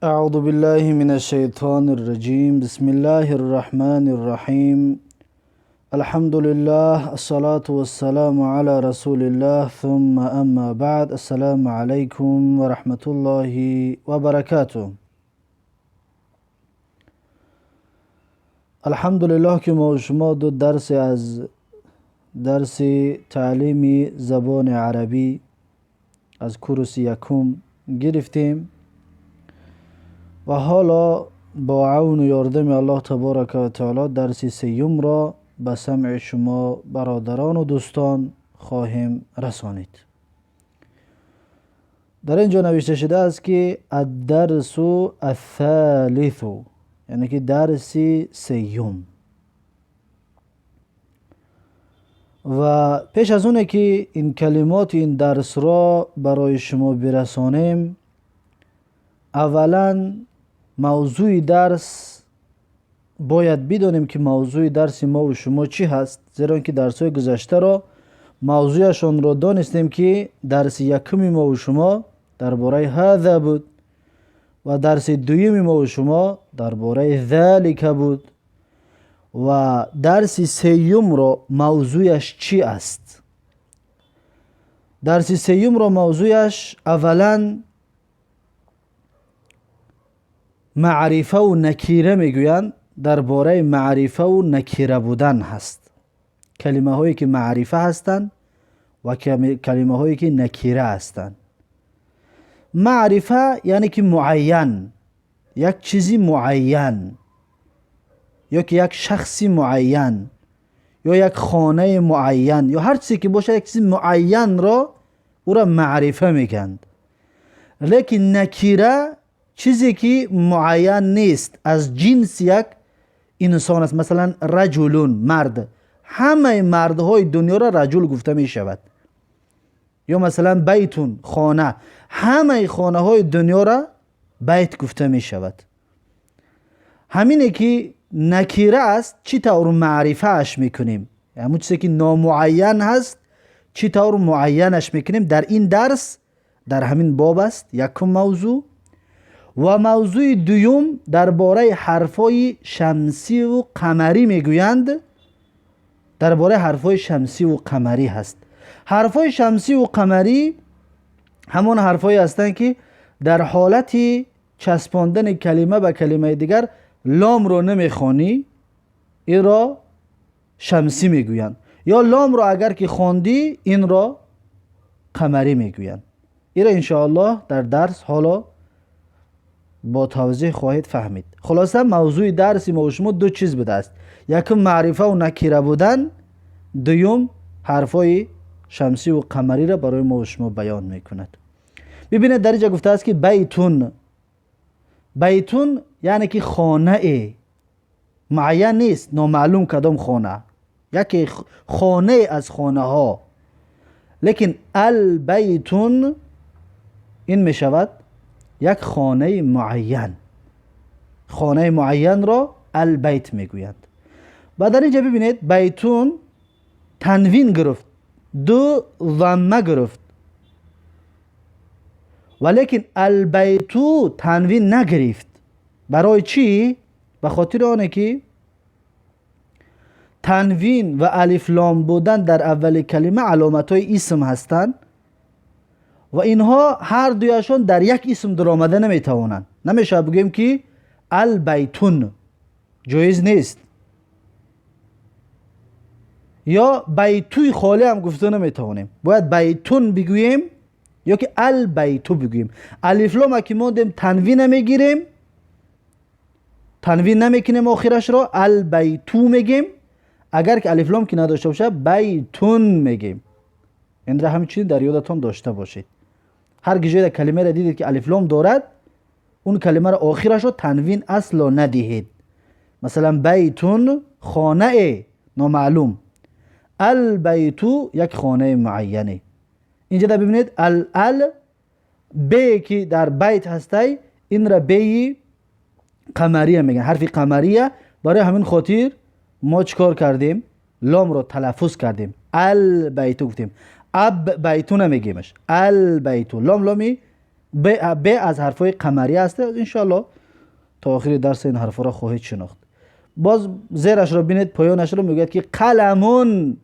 أعوذ بالله من الشيطان الرجيم. بسم الله الرحمن الرحيم. الحمد لله، الصلاة والسلام على رسول الله، ثم أما بعد. السلام عليكم ورحمة الله وبركاته. الحمد لله که ما و شما دو درس از درس تعلیم زبان عربی از کورس یکم گرفتیم و حالا با عون و یاردم الله تبارک و تعالی درس سیوم را به سمع شما برادران و دوستان خواهیم رسانید. در اینجا نوشته شده است که الدرس الثالث، یعنی که درس سیوم. و پیش از اونه که این کلمات این درس را برای شما برسانیم، اولا موضوع درس باید بدانیم که موضوع درس ما و شما چی هست، زیرا که درس های گذشته را موضوعشان را دانستیم که درس یکم ما و شما درباره هذا بود و درس دویم ما و شما درباره ذالک بود و درس سیوم را موضوعش چی است. درس سیوم را موضوعش اولا معرفه و نکیره میگویند. درباره معرفه و نکیره بودن هست، کلمه هایی که معرفه هستند و کلمه هایی که نکیره هستند. معرفه یعنی که معین، یک چیزی معین، یا که یک شخصی معین، یا یک خانه معین، یا هر چیزی که باشه یک چیز معین را او را معرفه میگند. لیکن نکیره چیزی که معین نیست، از جنس یک انسان است. مثلا رجلون، مرد، همه مردهای دنیا را رجل گفته می شود. یا مثلا بیتون، خانه، همه خانه های دنیا را بیت گفته می شود. همینه که نکیره است چی طور معرفه اش میکنیم، یعنی چیزی که نامعین هست چی طور معینش میکنیم. در این درس در همین باب است یکم موضوع. و موضوع دوم درباره حرفای شمسی و قمری میگویند. درباره حرفای شمسی و قمری هست. حرفای شمسی و قمری همون حرفایی هستند که در حالت چسباندن کلمه به کلمه دیگر لام رو نمیخوانی، این را شمسی میگویند، یا لام رو اگر که خواندی این را قمری میگویند. این را انشاءالله در درس حالا با توضیح خواهید فهمید. خلاصه موضوع درس ما و شما دو چیز بوده است، یکم معرفه و نکیره بودن، دوم حرفای شمسی و قمری را برای ما و شما بیان میکند. ببینید در اینجا گفته است که بیتون. بیتون یعنی که خانه معین نیست، نامعلوم کدام خانه، یکی خانه از خانه ها. لیکن البیتون این می شود یک خانه معین. خانه معین را البیت می گویند. و در اینجا ببینید بیتون تنوین گرفت، دو ضمه گرفت، ولیکن البیتو تنوین نگرفت. برای چی؟ به خاطر آنه که تنوین و الف لام بودن در اول کلمه علامت های اسم هستند و اینها هر دویشان در یک اسم در آمده نمیتوانند. نمیشه بگیم که البیتون، جایز نیست. یا بیتوی خالی هم گفته نمیتوانیم، باید بیتون بگوییم یا که البیتو بگوییم. الف لام که موندیم تنوین نمیگیریم، تنوین نمیکنیم آخرش را البیتو میگیم. اگر که الف لام که نداشته باشه بیتون میگیم. این را همچنین در یادتان داشته باشید. هر جای کلمه را دیدید که الف لام دارد، اون کلمه را آخرش را تنوین اصلا ندهید. مثلا بیتون خانه نامعلوم، البیتو یک خانه معینه. اینجا در ببینید ال بی که در بیت هسته این را بی قمریه میگن، حرف قمریه. برای همین خاطر ما چکار کردیم؟ لام رو تلفظ کردیم، البیتو گفتیم. اب بیتو نمیگیمش، البیتو. لام لامی ب از حرفای قمری است. انشالله تا آخر درس این حرفا را خواهید شناخت. باز زیرش رو بینید، پایانش رو میگه که قلمون،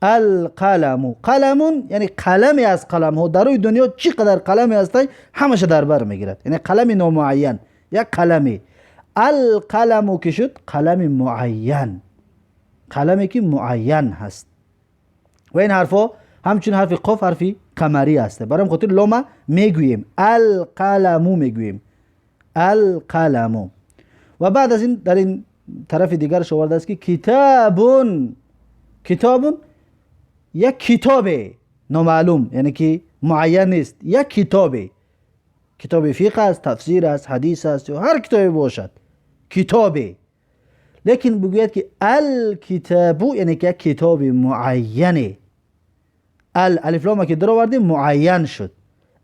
القلم، قلمون یعنی قلمی از قلم ها. در روی دنیا چقدر قلمی هستی همش در بر میگیرد، یعنی قلم نامعین، یک قلمی. القلم که شد قلم معین، قلمی که معین هست. و این حرفا همچون حرف قاف حرفی قمری است. برای خاطر لام میگوییم القلم، میگوییم القلم. و بعد از این در این طرف دیگرش آورده است که کتابون، کتابون یک کتاب نامعلوم، یعنی که معین نیست، یک کتاب، کتاب فقه است، تفسیر است، حدیث است، یا هر کتابی باشد کتاب. لیکن بگوید که الکتابو یعنی که یک کتاب معینه. الف لام که در آوردیم معین شد.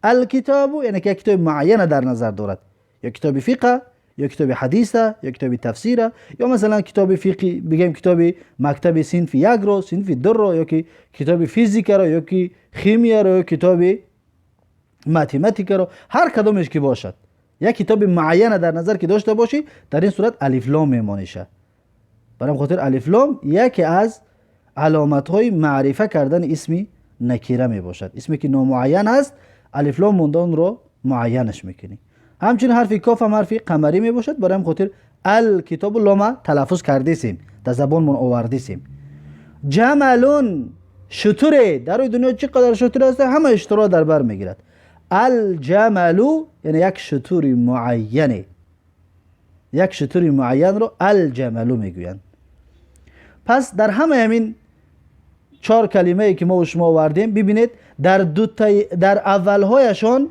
الکتابو یعنی که یک کتاب معین در نظر دارد، یا کتاب فقه، یا کتاب حدیث، یا کتاب تفسیر، یا مثلا کتاب فقه بگیم کتاب مکتب صنف یک رو، صنف دو رو، یا که کتاب فیزیک رو، یا که شیمی رو، یا کتاب متمتیک رو. هر کدامش که باشد یک کتاب معین در نظر که داشته باشی، در این صورت الف لام میمانشه. برای خاطر الف لام یکی از علامت های معرفه کردن اسم نکره می باشد. اسمی که نامعین است الف لام موندن رو معینش میکنی. همچنین حرف کاف هم حرف قمری می باشد. برای خاطر الکتاب لام تلفظ کردیسیم، در زبان من آوردیسیم. جملون شتره، در روی دنیا چقدر شتر است همه اشترا در بر میگیرد. الجملو یعنی یک شتر معینه، یک شتر معین رو الجملو میگویند. پس در همه همین 4 کلمه ای که ما و شما آوردیم ببینید در اولهایشان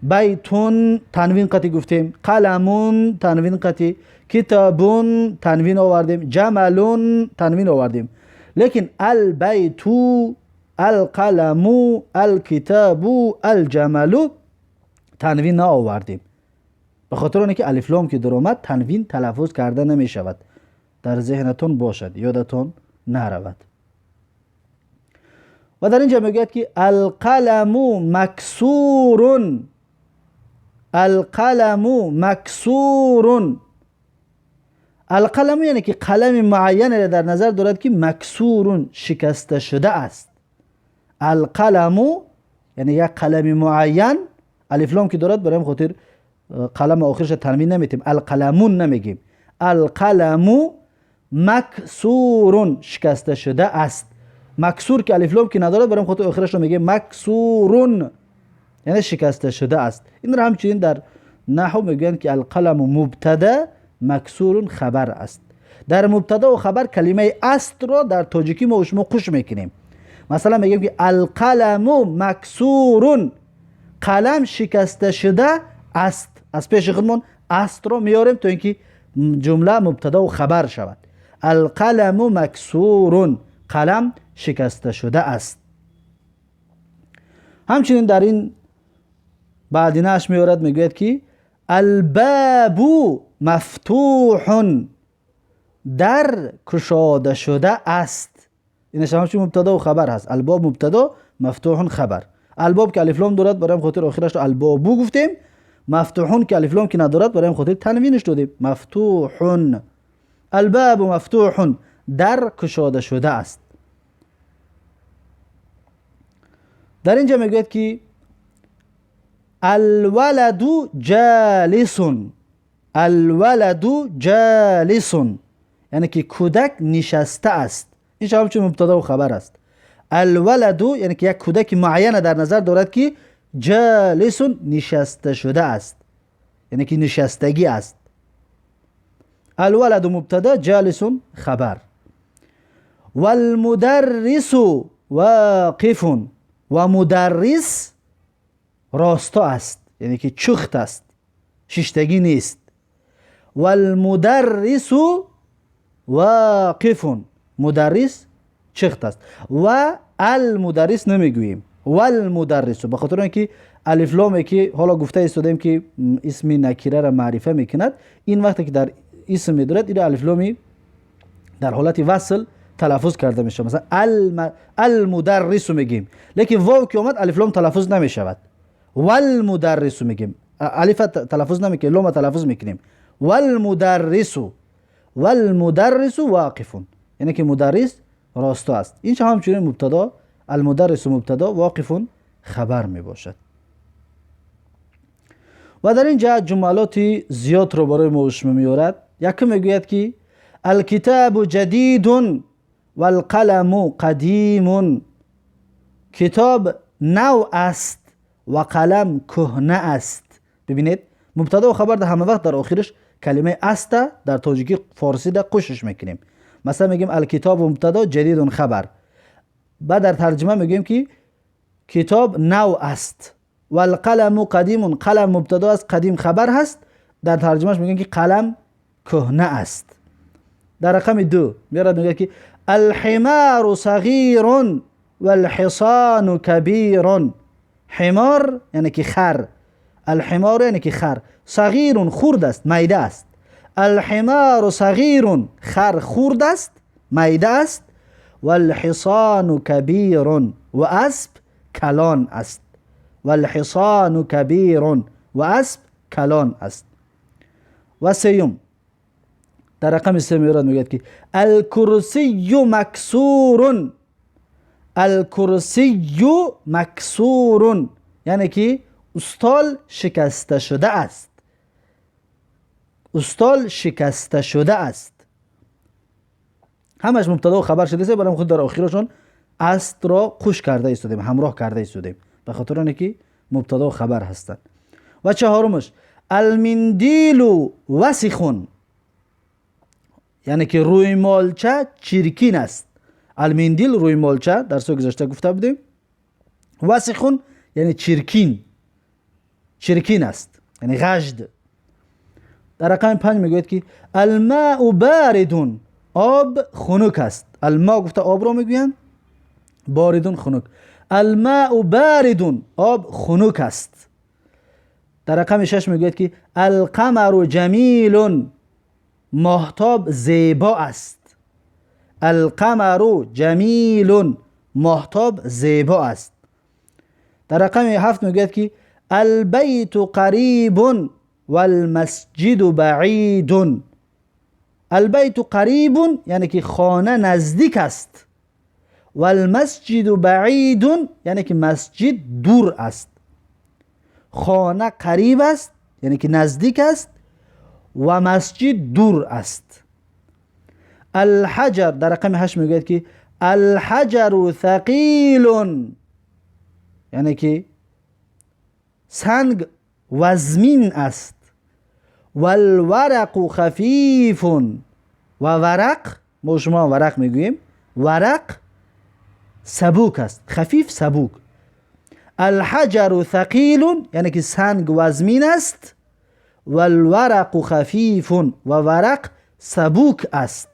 بیتون تنوین قطعی گفتیم، قلمون تنوین قطعی، کتابون تنوین آوردیم، جملون تنوین آوردیم. لیکن البیتو، القلمو، الکتابو، الجملو تنوین نه آوردیم، به خاطر اونه که الف لام که در آمد تنوین تلفظ کرده نمی شود. در ذهنتون باشد، یادتون نرود. و در اینجا میگوید که القلمو مکسورون، القلمو مکسورون. القلمو یعنی که قلم معین در نظر دارد که مکسورون شکسته شده است. القلمو یعنی یک قلم معین، الف لام که دارد برای خاطر قلم آخرش تنوین نمیتیم، القلمون نمیگیم. القلمو مکسورون شکسته شده است. مکسور که الف لام که ندارد برای خاطر آخرش رو میگیم مکسورون، یعنی شکسته شده است. این را همچنین در نحو میگن که القلم مبتدا مکسورون خبر است. در مبتدا و خبر کلمه است را در تاجیکی ما و شما قش میکنیم. مثلا میگیم که القلم مکسورون، قلم شکسته شده است. از پیش خودمون است را میاریم تا اینکه جمله مبتدا و خبر شود. القلم مکسورون، قلم شکسته شده است. همچنین در این بعدینش میارد میگوید که الباب مفتوح، در کشاده شده است. اینش همچنین مبتدا و خبر هست. الباب مبتدا، مفتوح خبر. الباب که الف لام دارد برای خاطر آخرش رو البابو گفتیم. مفتوحون که الف لام که ندارد برای خاطر تنوینش دادیم مفتوحون. الباب مفتوح، در کشاده شده است. در اینجا میگوید که الولد جالس، الولد جالس یعنی که کودک نشسته است. این همچون مبتدا و خبر است. الولد یعنی که یک کودک معین در نظر دارد که جالس نشسته شده است، یعنی که نشستگی است. الولد مبتدا، جالس خبر. والمدرس واقف، و مدرس راستا است، یعنی که چخت است، ششتگی نیست. والمدرس واقف، مدرس چخت است. و المدرس نمیگوییم، والمدرس، به خاطر اینکه الف لام که حالا گفته استودیم که اسم نکره را معرفه میکند، این وقتی که در اسم میدارد این الف لامی در حالت وصل تلفظ کرده میشه. مثلا المدرس میگیم، لیکن واو که اومد الف لام تلفظ نمیشود. والمدرس میگیم، الف تلفظ نمیکنیم، لام تلفظ میکنیم. والمدرس واقف، یعنی که مدرس راستا است. این همچنین مبتدا، المدرس مبتدا، واقف خبر می باشد. و در این جهت جملات زیاد رو برای ما میارد. یکی میگوید که الکتاب جدید والقلم قدیم، کتاب نو است و قلم کهنه است. ببینید مبتدا و خبر در همه وقت در آخرش کلمه است در تاجیکی فارسی در قشش میکنیم. مثلا میگیم الکتاب مبتدا، جدید خبر. بعد در ترجمه میگیم که کتاب نو است و القلم قدیم، قلم مبتدا است، قدیم خبر هست. در ترجمهش میگیم که قلم کهنه است. در رقم 2 میاد میگه که الحمار صغیر والحصان کبیر. حمار یعنی که خر، الحمار یعنی که خر، صغیر خرد است، میده است. الحمار صغیر، خر خرد است، میده است. والحصان کبیر، و اسب کلان است. والحصان کبیر، و اسب کلان است. و سیوم در رقم 3 میاد میگه که الکرسی مکسور. الکرسی مکسور یعنی که استال شکسته شده است. استال شکسته شده است. همش مبتدا و خبر شده است، برام خود در آخرشون است را خوش کرده ایستادیم، همراه کرده ایستادیم، به خاطر اینه که مبتدا و خبر هستند. و چهارمش المندیل وسخون، یعنی که روی مالچه چرکین است. المندیل روی مالچه در سو گذشته گفته بودیم. وسخون یعنی چرکین، چرکین است، یعنی غژد. در رقم 5 میگوید که الماء باردون، آب خنک است. الماء گفته آب رو میگویند، باردون خنک. الماء باردون، آب خنک است. در رقم 6 میگوید که القمر جمیل، ماهتاب زیبا است. القمر جمیل، ماهتاب زیبا است. در رقم 7 میگوید که البیت قریب والمسجد بعید. البیت قریب یعنی که خانه نزدیک است. والمسجد بعید یعنی که مسجد دور است. خانه قریب است یعنی که نزدیک است و مسجد دور است. الحجر در رقم 8 میگوید که الحجر ثقیل، یعنی که سنگ وزمین است. والورق خفیف، و ورق، ما شما ورق میگوییم، ورق سبوک است، خفیف سبوک. الحجر ثقیل یعنی که سنگ وزمین است. والورق خفیف، و ورق سبوک است.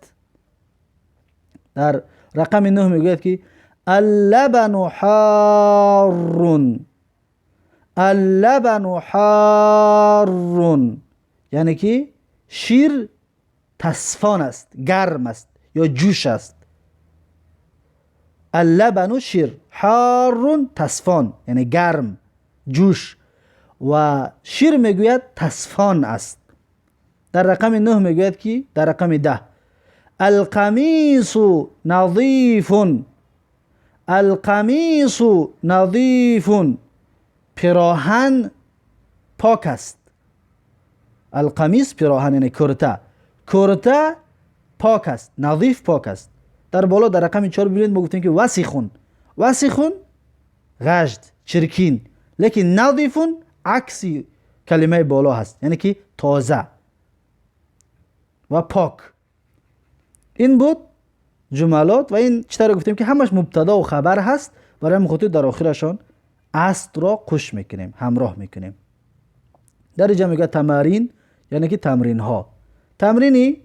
در رقم 9 میگوید که اللبن حار. اللبن حار یعنی که شیر تصفان است، گرم است یا جوش است. اللبن شیر، حار تصفان یعنی گرم جوش، و شیر میگوید تصفان است. در رقم 9 میگوید که در رقم 10 القمیص نظیف. القمیص نظیف، پیراهن پاک است. القمیص پیراهن یعنی کرته، کرته پاک است، نظیف پاک است. در بالا در رقم 4 ببینید ما گفتیم که وسخون، وسخون غژد چرکین، لیکن نظیفون عکسی کلمه بالا هست، یعنی که تازه و پاک. این بود جملات و این چطور گفتیم که همش مبتدا و خبر هست، برای مخاطب در آخرشان است را خوش میکنیم، همراه میکنیم. در اینجا میگه تمارین یعنی که تمرین ها. تمرین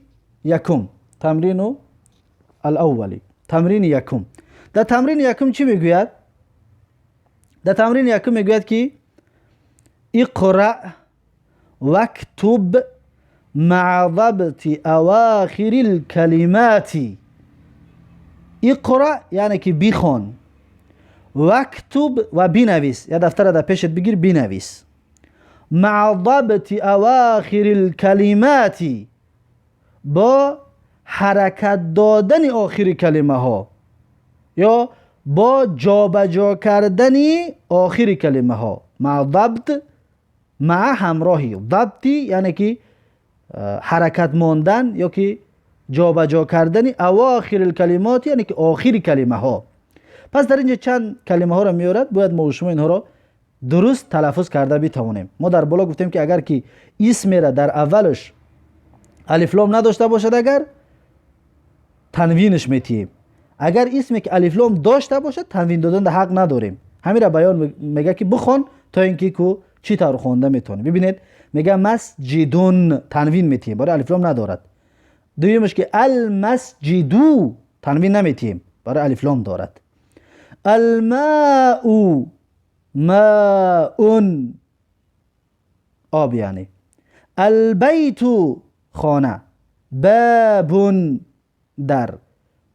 یکم، تمرین الاولی، تمرین یکم. در تمرین یکم چی میگوید؟ در تمرین یکم میگوید که اقرأ واکتب مع ضبط اواخر الکلمات. اقرأ یعنی که بخوان، وکتب و بنویس، یا دفتر در پیشت بگیر بنویس. مع ضبط اواخر الکلمات، با حرکت دادن آخر کلمه ها یا با جابجا کردن آخر کلمه ها. مع ضبط، مع همراهی. ضبطی یعنی که حرکت ماندن یا که جابجا کردن اواخر الکلمات، یعنی که آخر کلمه ها. پس در اینجا چند کلمه ها را میارد، باید ما و شما اینها را درست تلفظ کرده بتوانیم. ما در بالا گفتیم که اگر که اسم را در اولش الف لام نداشته باشد، اگر تنوینش میتیم. اگر اسمی که الف لام داشته باشد تنوین دادن در حق نداریم. همین را بیان میگه که بخوان تا اینکه کو چی طور خوانده میتونه. ببینید میگه مسجدون تنوین میتیم، برای الف لام ندارد. دویمش که المسجدو تنوین نمیتیم، برای الف لام دارد. الماء ماء آب یعنی. البیت خانه. باب در.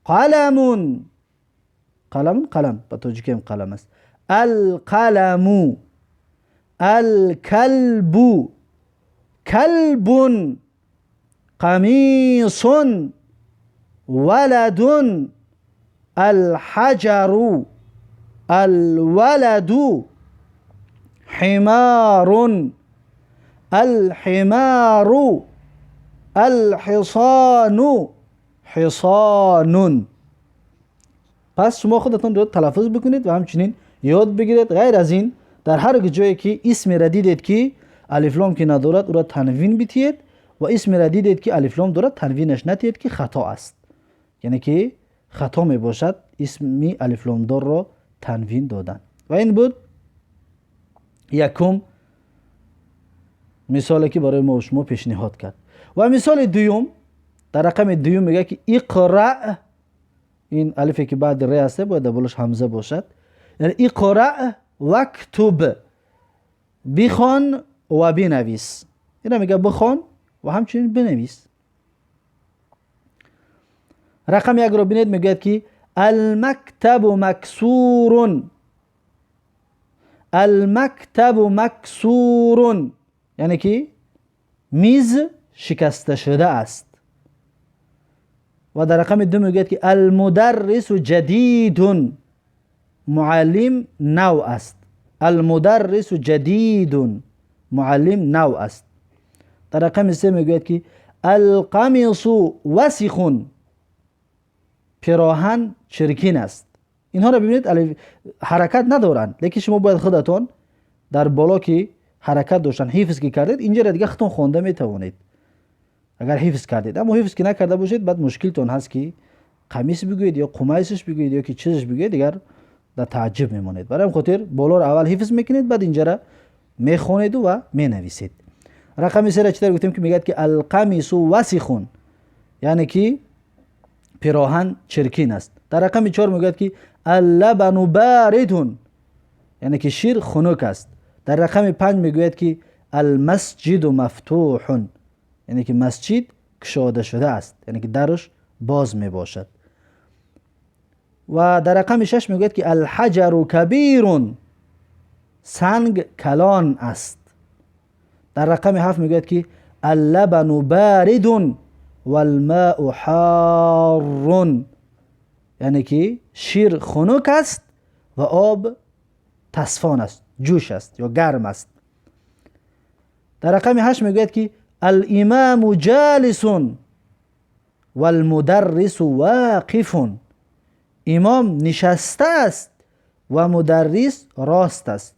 قلم قلم با توجه که قلم است. القلم. الكلب كلب. قمیص ولد. الحجر الولد. حمار الحمار. الحصان حصان. پس شما خودتون رو تلفظ بکنید و همچنین یاد بگیرید. غیر از این در هر جایی که اسم را دیدید که الف لام که ندارد او را تنوین بتید و اسم را دیدید که الف لام دارد تنوینش نتید که خطا است، یعنی که خطا می باشد اسمی الف لام دار را تنوین دادن. و این بود یکم مثالی که برای ما و شما پیشنهاد کرد. و مثال دوم در رقم دوم میگه که اقرأ، این الفی که بعد ر است باید دبلش همزه باشد، یعنی اقرأ وکتب، بخوان و بنویس. اینا میگه بخوان و همچنین بنویس. رقم یک رو بینید میگه که المکتب مکسور. المکتب مکسور یعنی که میز شکسته شده است. و در رقم دو میگه که المدرس جدید، معلم نو است. المدرس جدید، معلم نو است. در رقم سه میگه که القمیص وسخ، پیراهن چرکین است. اینها را ببینید حرکت ندارند، لیکن شما باید خودتون در بالا که حرکت داشتن حفظ که کردید اینجا را دیگه خودتون خوانده میتوانید اگر حفظ کردید. اما حفظ که نکرده باشید بعد مشکلتون هست که قمیص بگویید یا قمیصش بگویید یا که چیزش بگویید دیگر در تعجب میمونید. برای خاطر بالا را اول حفظ میکنید بعد اینجا را میخونید و مینویسید. رقم 3 را چطور گفتیم که میگه که القمیص وسخ، یعنی که پیراهن چرکین است. در رقم 4 میگه که اللبن بارد، یعنی که شیر خنک است. در رقم 5 میگوید که المسجد مفتوح، یعنی که مسجد گشاده شده است، یعنی که درش باز می باشد. و در رقم 6 میگوید که الحجر کبیر، سنگ کلان است. در رقم 7 میگوید که اللبن بارد والماء حار، یعنی که شیر خنک است و آب تصفان است، جوش است یا گرم است. در رقم 8 میگوید که الامام جالس والمدرس واقف، امام نشسته است و مدرس راست است،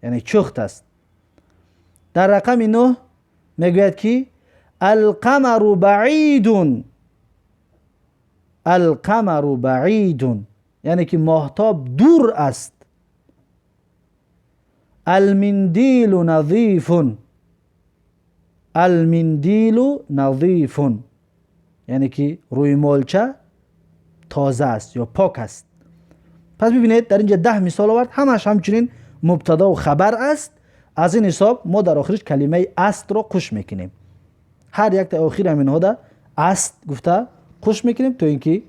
یعنی چخت است. در رقم 9 میگوید که القمر بعید، القمر بعید، یعنی که ماهتاب دور است. المندیل نظیف، المندیل نظیف، یعنی که روی مالچه تازه است یا پاک است. پس ببینید در اینجا 10 مثال آورد، همش همچنین مبتدا و خبر است. از این حساب ما در آخرش کلمه است رو قش میکنیم. هر یک تا آخر همین ها است گفته قش میکنیم تا اینکه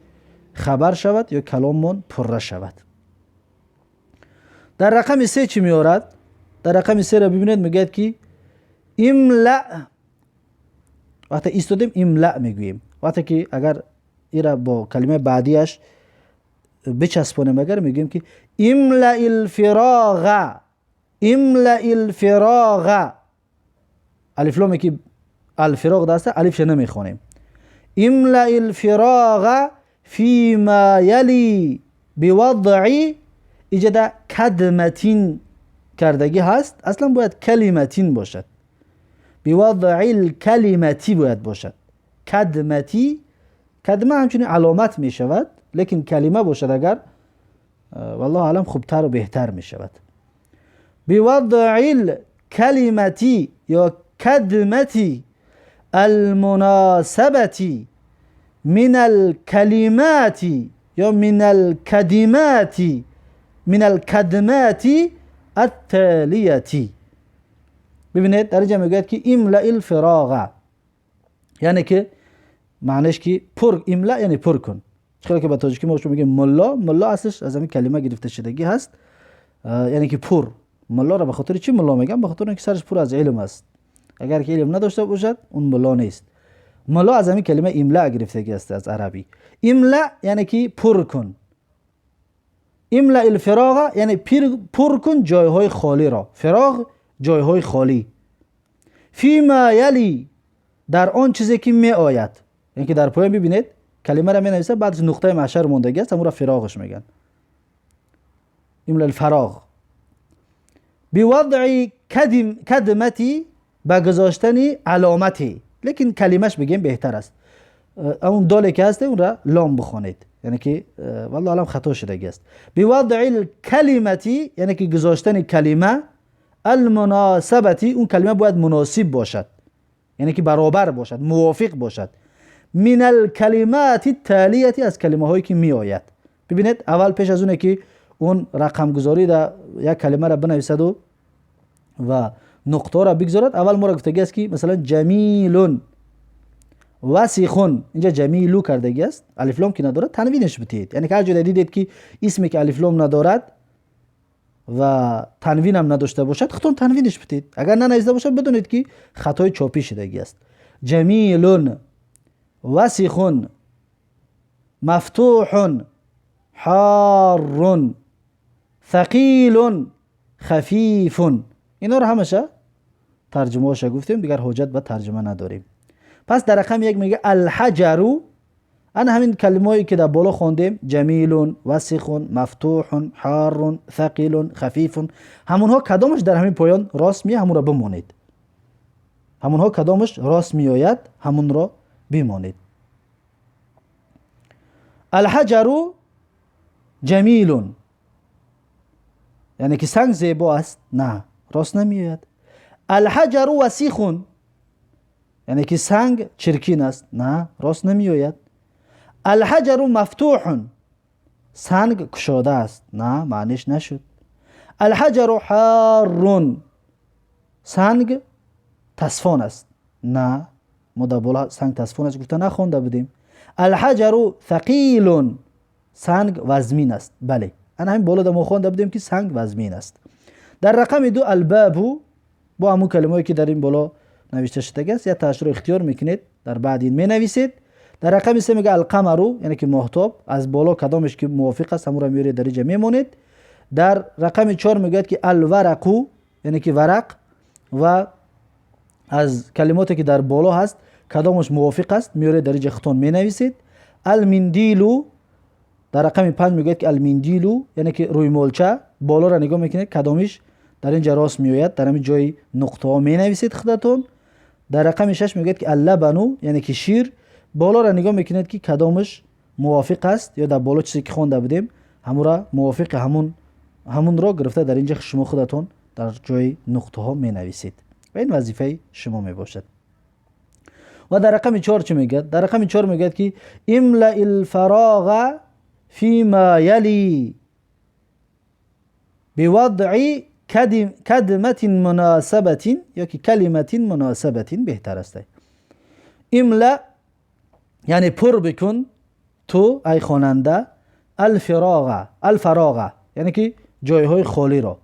خبر شود یا کلاممون پره شود. در رقم 3 چی میارد؟ در رقم 3 را ببینید میگه که املأ. وقتی ایستادیم املأ میگوییم. وقتی که اگر این را با کلمه بعدیش بچسبونیم اگر میگیم که املأ الفراغ. املأ الفراغ. الف لام که الفراغ دسته الفش نمیخونیم. املأ الفراغ فيما يلي بوضع ایجاد کدمتین کردگی هست، اصلا باید کلمتین باشد. بوضع الکلمتی باید باشد. کدمتی، کدمه همچنین علامت می شود، لیکن کلمه باشد اگر والله علم خوبتر و بهتر می شود. بوضع الکلمتی یا کدمتی المناسبتی من الكلمات یا من الكدمات من الكدمات التالیتی. ببینید در اینجا میگوید که املأ الفراغ، یعنی که معنیش که پر، املأ یعنی پر کن. خیلی که با تاجیکی ما شما میگیم ملا، ملا اصلش از همین کلمه گرفته شدگی هست، یعنی که پر. ملا را به خاطر چی ملا میگم؟ به خاطر اینکه سرش پر از علم است. اگر که علم نداشته باشد اون ملا نیست. ملا از همین کلمه املأ گرفتگی است از عربی. املأ یعنی که پر کن. املأ الفراغ یعنی پر کن جایهای خالی را. فراغ جایهای خالی. فیما یلی در آن چیزی که می آید. یعنی که در پایان ببینید کلمه را می نویسه، بعدش نقطه محشر موندگی است، همون را فراغش میگن. املأ الفراغ بوضع کدمتی، با گذاشتن علامتی، لیکن کلمش بگیم بهتر است. اون دالی که هسته اون را لام بخونید، یعنی که والله علم خطا شدگی است. بوضع الکلمتی یعنی که گذاشتن کلمه، المناسبتی اون کلمه باید مناسب باشد، یعنی که برابر باشد، موافق باشد. من الکلمات التالیتی از کلمه هایی که می آید. ببینید اول پیش از اونه که اون رقم گذاری در یک کلمه را بنویسد و نقطه را بگذارد، اول ما را گفتگی است که مثلا جمیلون وسیخون، اینجا جمیلو کردگی است، الف لام که ندارد تنوینش بتید. یعنی که هر جا دیدید که اسمی که الف لام ندارد و تنوین هم نداشته باشد خودتون تنوینش بتید. اگر ننوشته باشد بدونید که خطای چاپی شدگی است. جمیلون وسیخون مفتوح حار ثقیل خفیف، اینا رو همشه ترجمه هاشه گفتیم، دیگر حجت به ترجمه نداریم. پس در رقم 1 میگه الحجرو، انا همین کلمه‌ای که در بالا خوندیم، جمیل، وسیخ، مفتوح، حار، ثقیل، خفیف، همونها کدامش در همین پایان راست میه، همون را بمانید. همونها کدامش راست میآید همون را بمانید. الحجرو جمیل یعنی که سنگ زیبا است، نه راست نمیآید. الحجر وسیخ یعنی که سنگ چرکین است، نه راست نمیآید. الحجر مفتوح سنگ کشاده است، نه معنیش نشد. الحجر حار سنگ تصفان است، نه ما در بالا سنگ تصفان است گفته نخونده بودیم. الحجر ثقیل سنگ وزمین است، بله انا همین بالا در ما خونده بودیم که سنگ وزمین است. در رقم 2 الباب با همون کلمه‌ای که در این بالا نوشته شده است، یا تاشر اختیار میکنید در بعد این می نویسید. در رقم 3 میگه القمر یعنی که ماهتاب، از بالا کدامش که موافق است همون را میارید در اینجا میمونید. در رقم 4 میگه که الورق یعنی که ورق، و از کلماتی که در بالا هست کدامش موافق است میارید در اینجا خطون می نویسید. المندیلو در رقم 5 میگه که المندیلو یعنی که روی مولچه، بالا را نگاه میکنید کدامش در اینجا راست میآید، در همین جای نقطه ها می نویسید خودتون. در رقم 6 میگه که اللبنو یعنی که شیر، بالا را نگاه میکنید که کدامش موافق است، یا در بالا چیزی که خونده بودیم همون را موافق همون را گرفته در اینجا شما خودتون در جای نقطه ها می نویسید و این وظیفه شما می باشد. و در رقم 4 چی میگه؟ در رقم 4 میگه که املأ الفراغ فيما يلي بوضع کدمت مناسبت، یا که کلمت مناسبت بهتر است. املأ یعنی پر بکن تو ای خواننده، الفراغ یعنی که جایهای خالی را.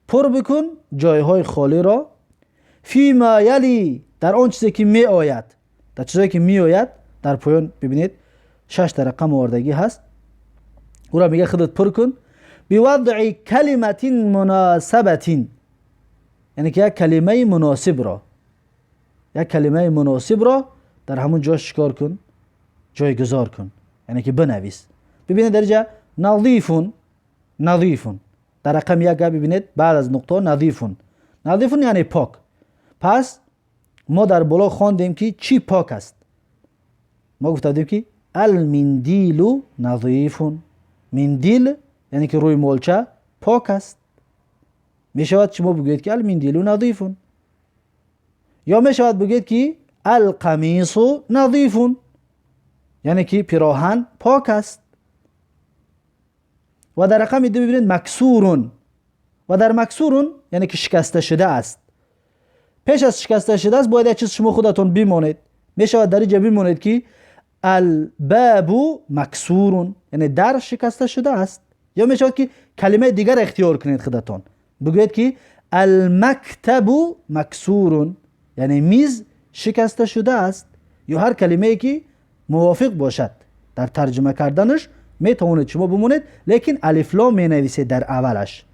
پر بکن جایهای خالی را. فیما یلی، در آن چیزی که می آید، در چیزی که می آید. در پایان ببینید 6 تا رقم آوردگی هست، او را میگه خودت پر کن. بوضع کلمت مناسبت، یعنی که یک کلمه مناسب را، یک کلمه مناسب را در همون جا شکار کن، جایگذار کن، یعنی که بنویس. ببینید در اینجا نظیفون، نظیفون در رقم 1 ببینید بعد از نقطه نظیفون، نظیفون یعنی پاک. پس ما در بالا خواندیم که چی پاک است. ما گفتیم که المندیل نظیفون، مندیل یعنی که روی مولچه پاک است. می شود شما بگویید که المندیل نظیفون، یا می شود بگویید که القمیص نظیفون، یعنی که پیراهن پاک است. و در رقم 2 ببینید مکسورون، و در مکسورون یعنی که شکسته شده است. پیش از شکسته شده است باید یک چیز شما خودتون بمانید. می شود در اینجا بمانید که الباب مکسورون، یعنی در شکسته شده است. یا می شود که کلمه دیگر اختیار کنید خودتون، بگویید که المکتب مکسورون، یعنی میز شکسته شده است. یا هر کلمه که موافق باشد در ترجمه کردنش می توانید شما بمونید، لیکن الف لام می نویسید در اولش.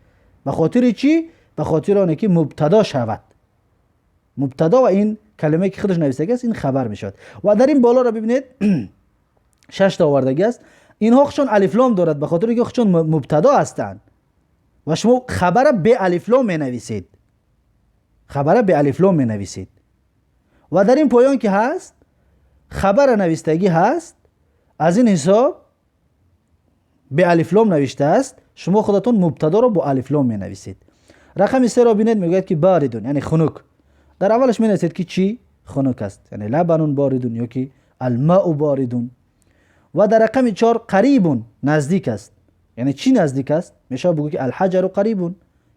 به خاطر چی؟ به خاطر آنه که مبتدا شود، مبتدا و این کلمه که خودش نویسته است این خبر می شود. و در این بالا را ببینید 6 تا آوردگی است. اینها خودشون الف لام دارد به خاطر اینکه خودشون مبتدا هستند و شما خبر به الف لام می نویسید، خبر به الف لام می نویسید. و در این پایان که هست خبر نویستگی هست، از این حساب به الف لام نوشته است، شما خودتون مبتدا رو با الف لام می نویسید. رقم 3 را ببینید میگه که باردون یعنی خنک. در اولش می نویسید که چی خنک است، یعنی لبنون باردون یا که الماء باردون. و در رقم 4 قریبون نزدیک است، یعنی چی نزدیک است؟ میشه بگو که الحجر قریبون،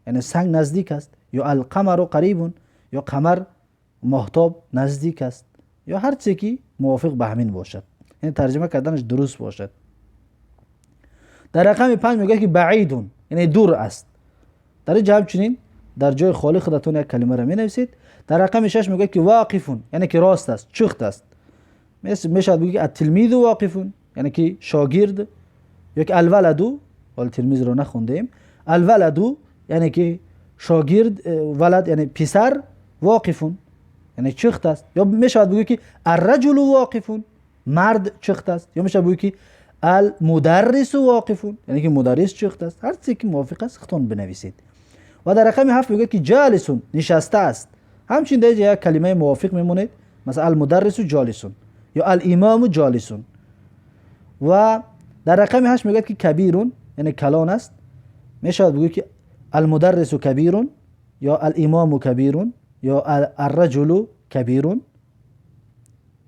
یعنی سنگ نزدیک است، یا القمر قریبون، یا قمر ماهتاب نزدیک است، یا هر چیزی که موافق به همین باشد، یعنی ترجمه کردنش درست باشد. در رقم 5 میگه که بعیدون یعنی دور است. در اینجا همچنین در جای خالی خودتون یک کلمه را می نویسید. در رقم 6 میگه که واقفون یعنی که راست است، چخت است. میشه بگی که التلمیذ واقفون یعنی که شاگرد، یا که الولدو، ولی تلمیذ رو نخوندیم، الولدو یعنی که شاگرد، ولد یعنی پسر، واقفون یعنی چخت است. یا میشه بگی که الرجل واقفون مرد چخت است. یا میشه بگی که المدرس واقفون یعنی که مدرس چخت است. هر چیزی که موافق است خودتون بنویسید. و در رقم 7 میگه که جالسون نشسته است. همچنین در یک کلمه موافق میمونید، مثلا المدرس جالسون یا الامام جالسون. و در رقم 8 میگه که کبیرون یعنی کلان است. میشه بگید که المدرس کبیرون یا الامام کبیرون یا الرجل کبیرون.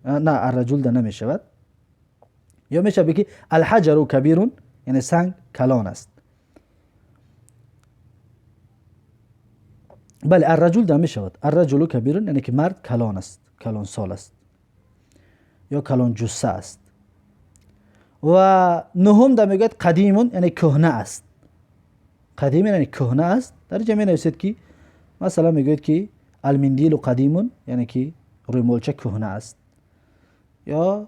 نه الرجل ده نمیشود. یا میشه بگی الحجر کبیرون یعنی سنگ کلان است. بله الرجل ده میشود، الرجل کبیرون یعنی که مرد کلان است، کلان سال است یا کلان جثه است. و نهم ده میگه قدیمون یعنی کهنه است، قدیم یعنی کهنه است. در اینجا می نویسید که مثلا میگوید که المندیل قدیمون یعنی که روی مولچه کهنه است، یا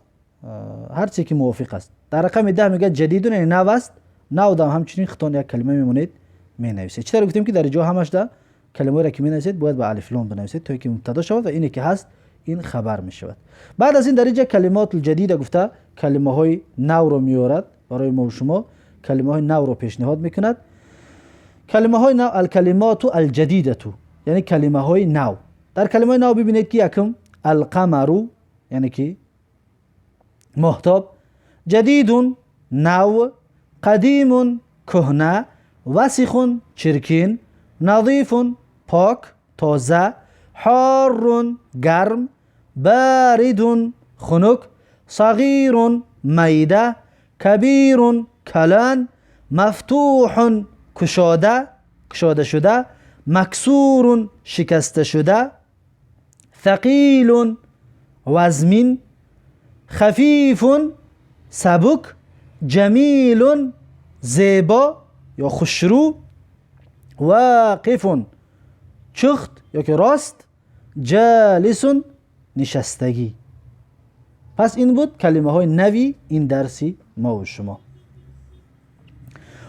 هر چی که موافق است. در رقم 10 میگه جدیدون یعنی نو است، نو ده همچنین خطون یک کلمه میمونید می نویسید. چطور گفتیم که در اینجا همش ده کلمه را که می نویسید باید با الف لام بنویسید تا اینکه مبتدا شود و اینی که هست این خبر می شود. بعد از این در اینجا کلمات الجدیده گفته کلمه های نو رو میارد برای ما و شما، کلمه های نو رو پیشنهاد میکند. کلمه های نو الکلمات الجدیده یعنی کلمه های نو. در کلمه های نو ببینید که یکم القمر یعنی که ماهتاب، جدیدون نو، قدیمون کهنه، وسخون چرکین، نظیفون پاک تازه، حارون گرم، باردون خنک، صغیرون میده، کبیرون کلان، مفتوح کشاده شده، مکسور شکسته شده، ثقیل وزمین، خفیف سبک، جمیل زیبا یا خوشرو واقف چخت یا که راست، جالس نشستگی. پس این بود کلمه های نوی این درسی ما و شما.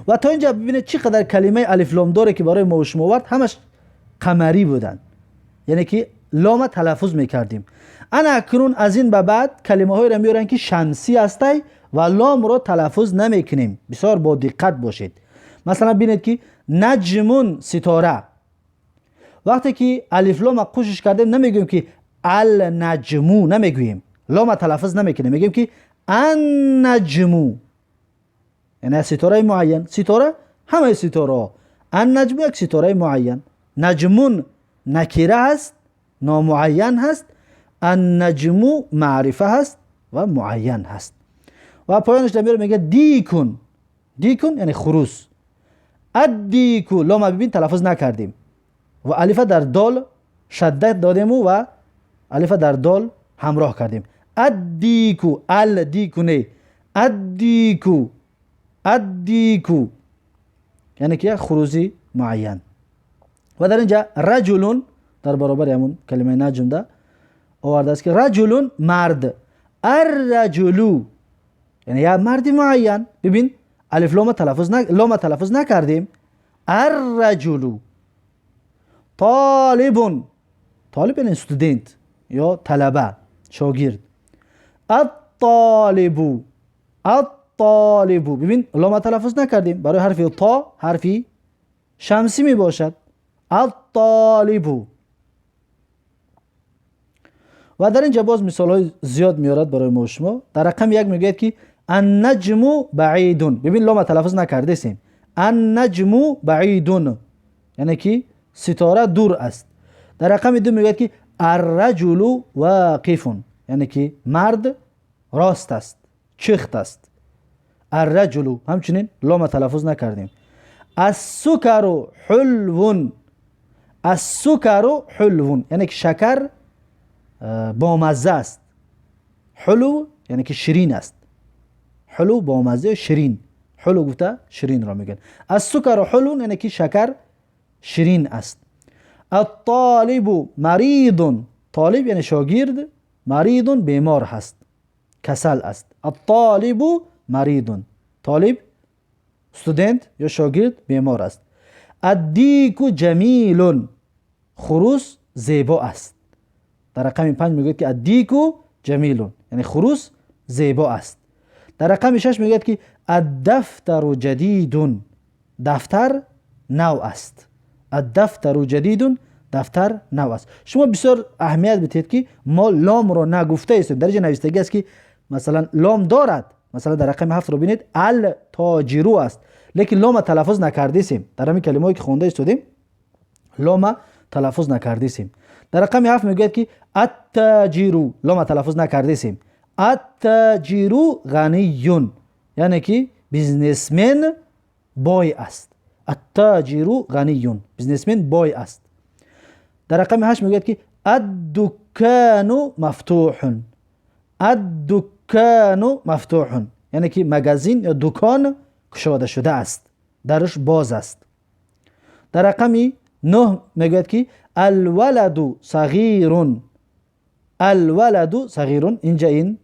و تا اینجا ببینید چقدر کلمه الف لام داره که برای ما و شما آورد، همش قمری بودن، یعنی که لام تلفظ میکردیم. انا اکنون از این به بعد کلمه های را میارن که شمسی هسته و لام را تلفظ نمیکنیم. بسیار با دقت باشید. مثلا ببینید که نجمون ستاره، وقتی که الف لام قوشش کردیم نمیگیم که النجمو، نمیگیم لام تلفظ نمیکنیم، میگیم که النجمو، یعنی ستاره معین. ستاره همه ستاره، النجمو یک ستاره معین. نجمون نکره هست، نامعین هست. النجمو معرفه هست و معین هست. و پایانش دمیره میگه دیکون. دیکون یعنی خروس. ادیکو لام ببین تلفظ نکردیم و الف در دال شدت دادیم و الف در دال همراه کردیم. ادیکو، الدیکو نه، ادیکو، ادیکو یعنی که خروزی معین. و در اینجا رجلون در برابر همون کلمه نجم ده آورده است که رجلون مرد، الرجلو یعنی یا مرد معین. ببین الف لام تلفظ نکردیم. الرجلو. طالبون، طالب یعنی استودنت یا طلبه، شاگرد. الطالبو، الطالبو ببین لام تلفظ نکردیم، برای حرف تا حرفی شمسی می باشد. الطالبو. و در اینجا باز مثال های زیاد میارد برای ما و شما. در رقم یک میگه که النجم بعیدون، ببین لام تلفظ نکرده سیم. النجم بعیدون یعنی که ستاره دور است. در رقم دو میگه که الرجل واقفون یعنی که مرد راست است، چخت است. الرجل همچنین لام تلفظ نکردیم. السکر حلوون، السکر حلوون یعنی که شکر با مزه است. حلو یعنی که شیرین است. حلو با مزه، شیرین. حلو گفته شیرین را میگن. السکر حلو یعنی که شکر شیرین است. الطالب مریض، طالب یعنی شاگرد، مریض بیمار هست، کسل است. الطالب مریض، طالب استودنت یا شاگرد بیمار است. الدیک جمیل، خروس زیبا است. در رقم 5 میگه که الدیک جمیل یعنی خروس زیبا است. در رقم 6 میگه که الدفتر جدید، دفتر نو است. الدفتر جدید، دفتر نو است. شما بسیار اهمیت بدید که ما لام رو نگفته استیم. در اینجا نوشتگی است که مثلا لام دارد. مثلا در رقم 7 رو ببینید التاجرو است، لیکن لام تلفظ نکرده سیم. در همین کلمه‌ای که خونده استودیم لام تلفظ نکرده سیم. در رقم 7 میگه که التاجرو، لام تلفظ نکرده سیم. التاجرو غنیون یعنی که بیزنسمن بای است. التاجرو غنیون، بیزنسمن بای است. در رقم 8 میگه که الدکان مفتوح، الدکان مفتوح یعنی که مغازین یا دکان گشاده شده است، درش باز است. در رقم 9 میگه که الولد صغیر، الولد صغیر. اینجا این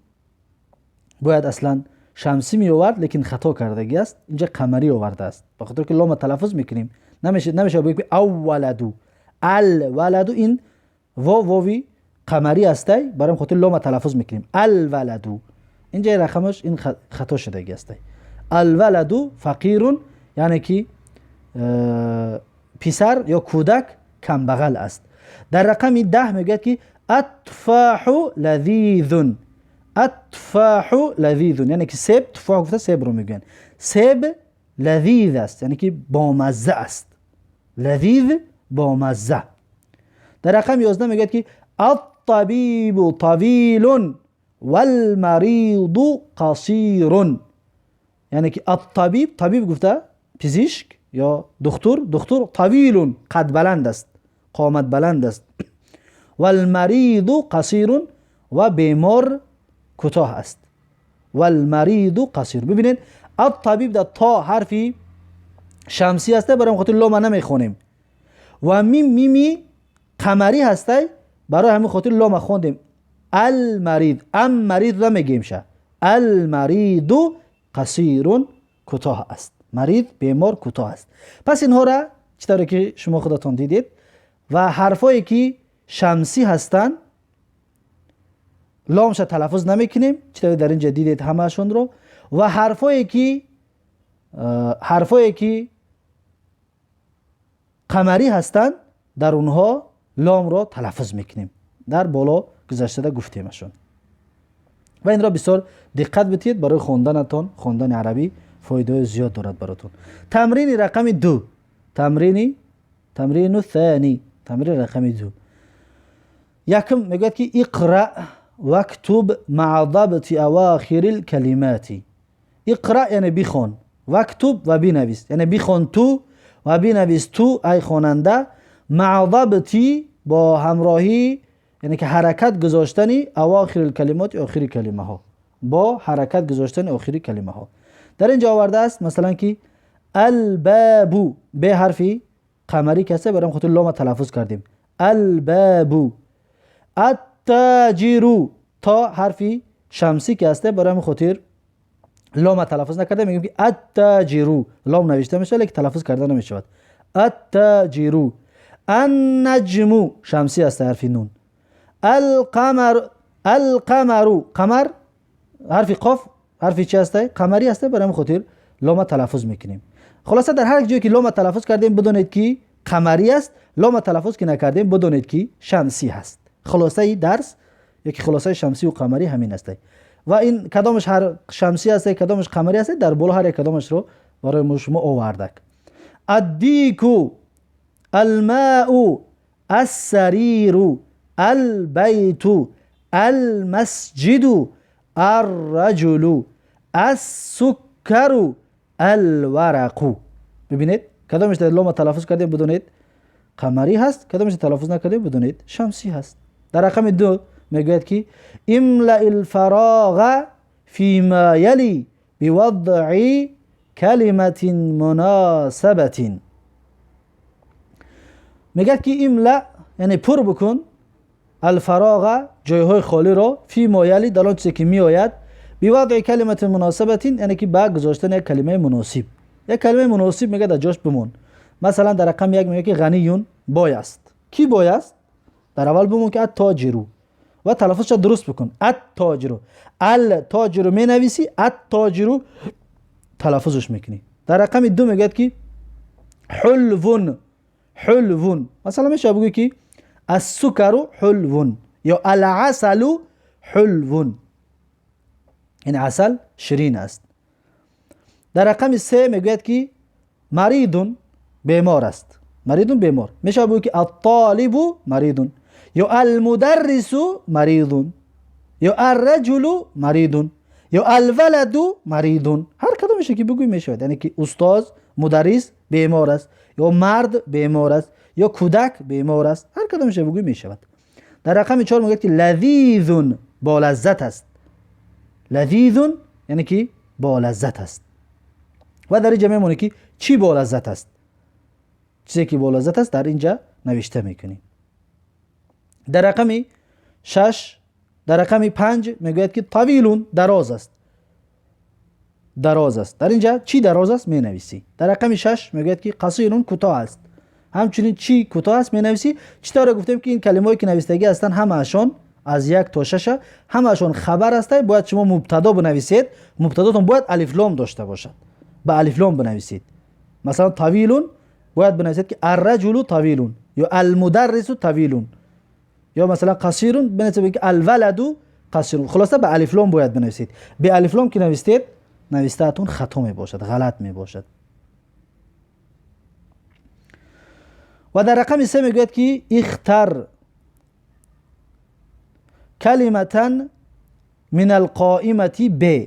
باید اصلا شمسی می آورد لیکن خطا کردگی است، اینجا قمری آورده است، بخاطر که لام تلفظ میکنیم نمیشه بگیم اولدو. الولدو این واوی قمری هسته، برای خاطر لام تلفظ میکنیم الولدو. اینجا رقمش این خطا شدگی هسته. الولدو فقیر یعنی که پسر یا کودک کم بغل است. در رقم 10 میگه که التفاح لذیذ، التفاح لذیذ یعنی که سیب، تفاح گفته سیب رو میگن، سیب لذیذ است یعنی که با مزه است، لذیذ با مزه. در رقم 11 میگه که الطبیب طویل والمریض قصیر یعنی که الطبیب، طبیب گفته پزشک یا دکتر طویل قد بلند است، قامت بلند است. والمریض قصیر و بیمار کوتاه است. والمریض قصیر. ببینید الطبیب در تا حرفی شمسی است، برای خاطر لام نمیخونیم. و میمی قمری هسته، برای همین خاطر لام خوندیم. المرید، مرید را میگیم شه. المرید قصیر کوتاه است. مرید بیمار کوتاه است. پس اینها را چطوری که شما خودتون دیدید و حرفایی که شمسی هستن لامش تلفظ نمیکنیم، چطوری در اینجا دیدید همهشون رو. و حرفایی که قمری هستن در اونها لام رو تلفظ میکنیم. در بالا گذشته گفتیمشون. و این را بسیار دقت بدید برای خواندنتون. خواندن عربی فایده زیاد دارد براتون. تمرین رقم 2. تمرین ثانی. تمرین رقم 2. یکم میگوید که اقرأ واکتب مع ضبط اواخر الکلمات. اقرأ یعنی بخوان، واکتب و بنویس یعنی بخوان تو و بنویس تو ای خواننده، مع ضبطی با همراهی یعنی که حرکت گذاشتنی اواخر الکلمات آخری کلمه ها، با حرکت گذاشتن آخری کلمه ها. در اینجا آورده است مثلا که الباب به حرفی قمری کسه برام خاطر لام تلفظ کردیم. الباب. التاجر تا حرفی شمسی که هسته برام خاطر لام تلفظ نکرده، میگیم که التاجر لام نوشته میشه لیکن تلفظ کرده نمیشود. التاجر. النجم شمسی هسته حرفی نون. القمر. قمر حرفی قاف حرفی چی هسته؟ قمری هسته، برای خاطر لام تلفظ میکنیم. خلاصه در هر جایی که لام تلفظ کردیم بدونید که قمری است، لام تلفظ که نکردیم بدونید که شمسی هست. خلاصه درس یکی خلاصه شمسی و قمری همین است. و این کدامش هر شمسی است کدامش قمری است در بالا هر یک کدامش رو برای شما آوردک. الدیک، الماء، السریر، البیت، المسجد، الرجل، السکر، الورق. ببینید کدامش در لام تلفظ کردیم بدونید قمری هست، کدامش تلفظ نکردیم بدونید شمسی هست. در رقم 2 میگوید که املأ الفراغ فيما يلي بوضع كلمة مناسبة. میگه که املأ یعنی پر بکن الفراغ جایهای خالی را فيما يلي در آن چیزی که می آید بوضع كلمة مناسبة یعنی که با گذاشتن یک کلمه مناسب. یک کلمه مناسب میگه در جاش بمون. مثلا در رقم 1 میگه که غنیون بای است. کی بای است؟ در اول بمون که التاجر و تلفظش درست بکن. التاجر. التاجر می نویسی، التاجر تلفظش میکنی. در رقم 2 میگه که حلو. حلو مثلا میشه بگی که السکر حلو یا العسل حلو، این عسل شیرین است. در رقم 3 میگه که مریض بیمار است. مریض بیمار میشه بگی که الطالب مریض یا المدرس مریض یا الرجل مریض یا الولد مریض. هر کدوم میشه که بگوی میشه، یعنی که استاد مدرس بیمار است یا مرد بیمار است یا کودک بیمار است، هر کدوم میشه بگوی میشه. در رقم 4 میگه که لذیذ با لذت است. لذیذ یعنی که با لذت است. و در اینجا میمونه که چی با لذت است، چیزی که با لذت است در اینجا نوشته میکنیم. در رقم 6 در رقم 5 میگوید که طویل دراز است. دراز است. در اینجا چی دراز است می نویسی. در رقم 6 میگوید که قصیر کوتاه است. همچنین چی کوتاه است می نویسی. چطور گفتیم که این کلمه‌ای که نوشتگی هستن همه‌شون از 1 تا 6 همه‌شون خبر هستند. باید شما مبتدا بنویسید. مبتداتون باید الف لام داشته باشد. با الف لام بنویسید. مثلا طویل باید بنویسید که الرجل طویل یا المدرس طویل، یا مثلا قصیر بنویسید که الولد قصیر. خلاصه به الف لام باید بنویسید. به الف لام که نوشتید نوشته‌تون خطا می باشد، غلط می باشد. و در رقم 3 میگوید که اختر کلمة من القائمة ب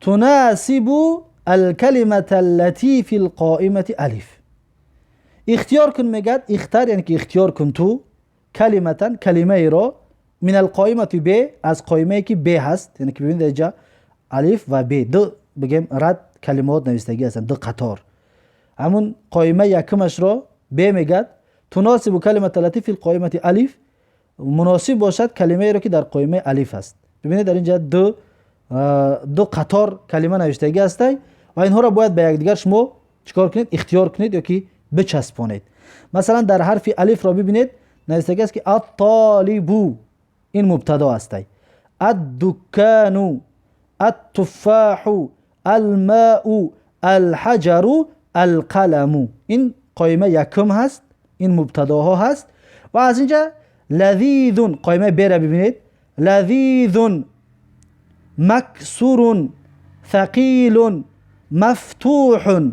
تناسب الكلمة التي في القائمة الف. اختیار کن میگه اختار یعنی که اختیار کن تو کلمه ای را من القائمة ب از قائمه که ب هست، یعنی که ببینید اینجا الف و ب دو بگیم رد کلمات نوشتگی هستند، دو قطار. همون قائمه یکمش را به میگد تناسب کلمه التي فی القائمه الف، مناسب باشد کلمه ای را که در قائمه الف است. ببینید در اینجا دو قطار کلمه نوشتگی هستی و اینها را باید به یکدیگر شما چیکار کنید؟ اختیار کنید یا که بچسبانید. مثلا در حرف الف را ببینید نوشتگی است که الطالب، این مبتدا هستی. الدکان، التفاح، الماء، الحجر، القلم، این قائمه یکم هست، این مبتداها هست. و از اینجا لذیذ، قائمه ب را ببینید، لذیذ، مکسور، ثقیل، مفتوح،